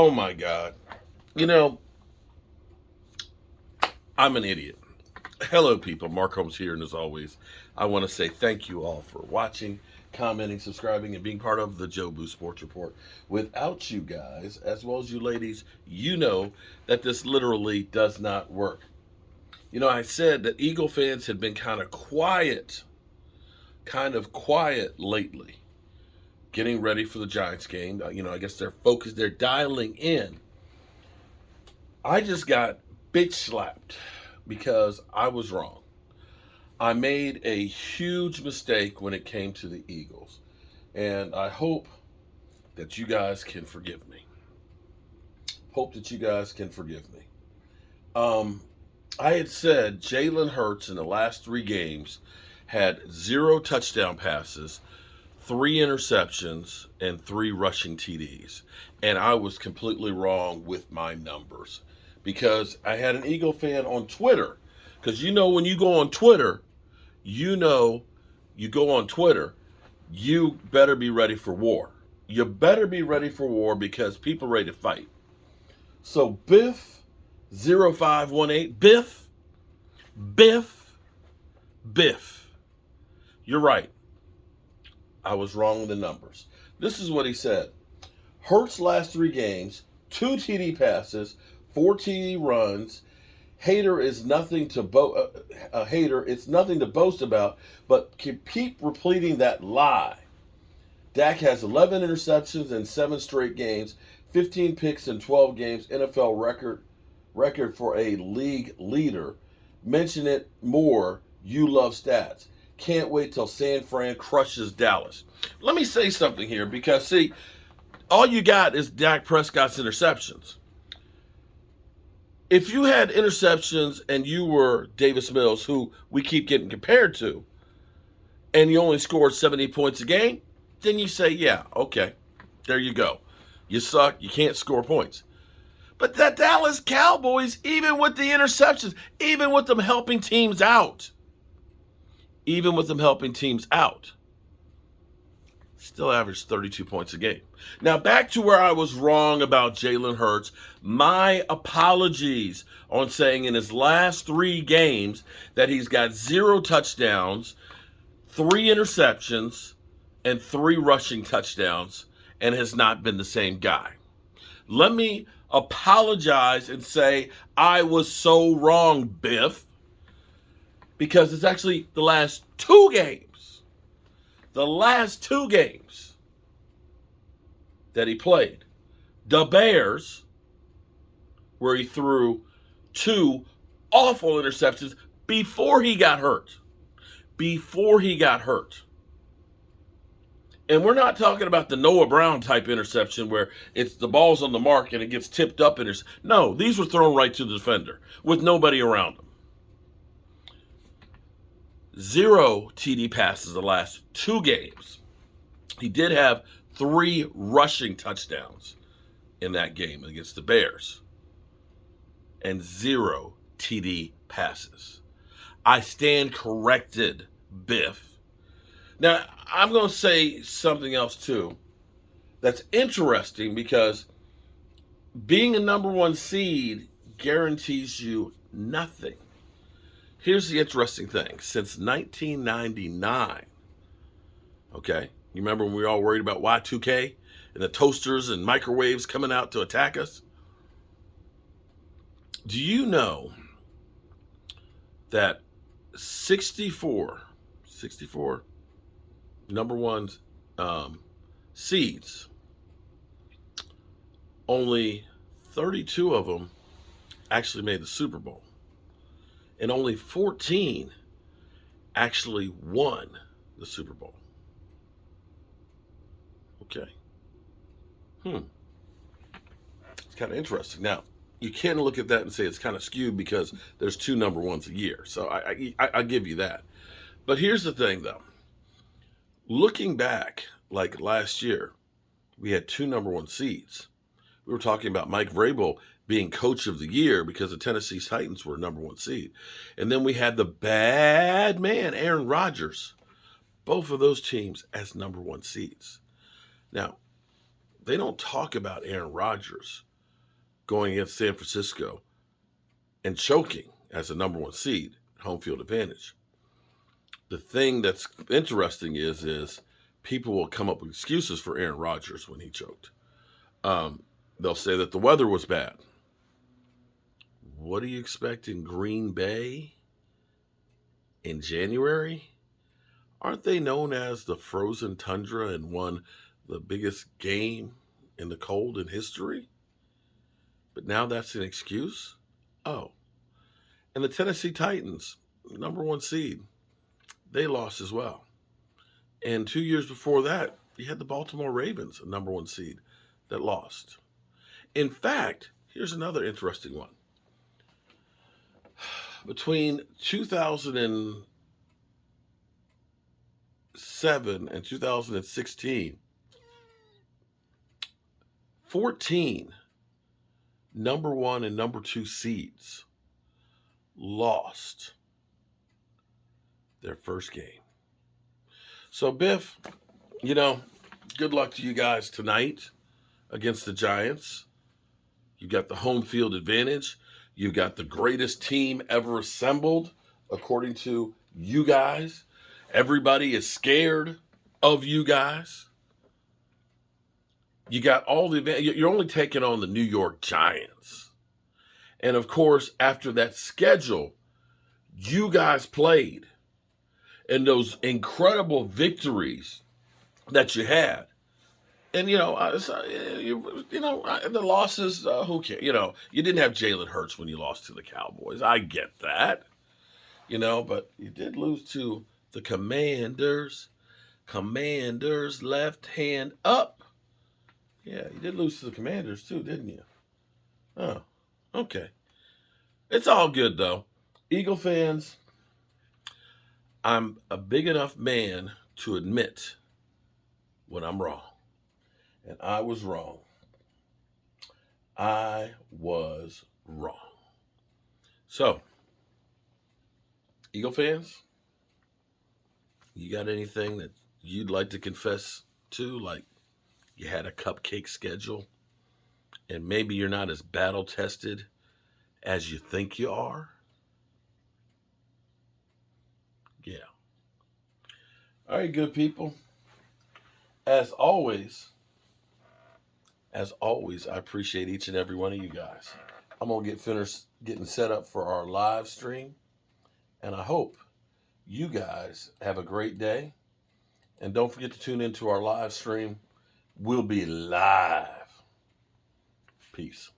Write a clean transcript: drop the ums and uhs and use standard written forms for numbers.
Oh my God. You know, I'm an idiot. Hello, people. Mark Holmes here, and as always, I want to say thank you all for watching, commenting, subscribing, and being part of the Joe Boo Sports Report. Without you guys, as well as you ladies, you know that this literally does not work. I said that Eagle fans had been kind of quiet lately, getting ready for the Giants game. I guess they're focused, they're dialing in. I just got bitch slapped because I was wrong. I made a huge mistake when it came to the Eagles, and I hope that you guys can forgive me. Hope that you guys can forgive me. Um, I had said Jalen Hurts in the last three games had zero touchdown passes, three interceptions, and three rushing TDs. And I was completely wrong with my numbers because I had an Eagle fan on Twitter. Because when you go on Twitter, you know, you go on Twitter, you better be ready for war. You better be ready for war because people are ready to fight. So Biff0518, Biff, Biff. You're right. I was wrong with the numbers. This is what he said. Hurts last three games, two TD passes, four TD runs. Hater is nothing to hater. It's nothing to boast about, but keep repeating that lie. Dak has 11 interceptions in 7 straight games, 15 picks in 12 games, NFL record for a league leader. Mention it more. You love stats. Can't wait till San Fran crushes Dallas. Let me say something here because, see, all you got is Dak Prescott's interceptions. If you had interceptions and you were Davis Mills, who we keep getting compared to, and you only scored 70 points a game, then you say, yeah, okay, there you go. You suck. You can't score points. But the Dallas Cowboys, even with the interceptions, even with them helping teams out, still averaged 32 points a game. Now, back to where I was wrong about Jalen Hurts. My apologies on saying in his last three games that he's got 0 touchdowns, 3 interceptions, and 3 rushing touchdowns, and has not been the same guy. Let me apologize and say I was so wrong, Biff, because it's actually the last 2 games. The last 2 games that he played. The Bears, where he threw 2 awful interceptions before he got hurt. And we're not talking about the Noah Brown type interception where it's the ball's on the mark and it gets tipped up. No, these were thrown right to the defender with nobody around him. 0 TD passes the last 2 games. He did have 3 rushing touchdowns in that game against the Bears and 0 TD passes. I stand corrected, Biff. Now, I'm going to say something else too that's interesting because being a number 1 seed guarantees you nothing. Here's the interesting thing. Since 1999, okay, you remember when we were all worried about Y2K and the toasters and microwaves coming out to attack us? Do you know that 64 number 1 seeds, only 32 of them actually made the Super Bowl? And only 14 actually won the Super Bowl. Okay. It's kind of interesting. Now, you can look at that and say it's kind of skewed because there's 2 number 1s a year. So I give you that. But here's the thing, though. Looking back, like last year, we had 2 number 1 seeds. We were talking about Mike Vrabel being coach of the year because the Tennessee Titans were number 1 seed. And then we had the bad man, Aaron Rodgers, both of those teams as number 1 seeds. Now, they don't talk about Aaron Rodgers going against San Francisco and choking as a number one seed, home field advantage. The thing that's interesting is people will come up with excuses for Aaron Rodgers when he choked. They'll say that the weather was bad. What do you expect in Green Bay in January? Aren't they known as the frozen tundra and won the biggest game in the cold in history? But now that's an excuse? Oh. And the Tennessee Titans, number one seed, they lost as well. And 2 years before that, you had the Baltimore Ravens, a number one seed, that lost. In fact, here's another interesting one. Between 2007 and 2016, 14 number one and number two seeds lost their first game. So, Biff, good luck to you guys tonight against the Giants. You got the home field advantage. You got the greatest team ever assembled, according to you guys. Everybody is scared of you guys. You got all the, you're only taking on the New York Giants. And of course, after that schedule you guys played and those incredible victories that you had, and the losses, who cares? You didn't have Jalen Hurts when you lost to the Cowboys. I get that, but you did lose to the Commanders. Commanders, left hand up. Yeah, you did lose to the Commanders too, didn't you? Oh, okay. It's all good though. Eagle fans, I'm a big enough man to admit when I'm wrong. And I was wrong. I was wrong. So, Eagle fans, you got anything that you'd like to confess to? Like you had a cupcake schedule and maybe you're not as battle tested as you think you are? Yeah. All right, good people. As always, I appreciate each and every one of you guys. I'm going to get finished getting set up for our live stream. And I hope you guys have a great day. And don't forget to tune into our live stream. We'll be live. Peace.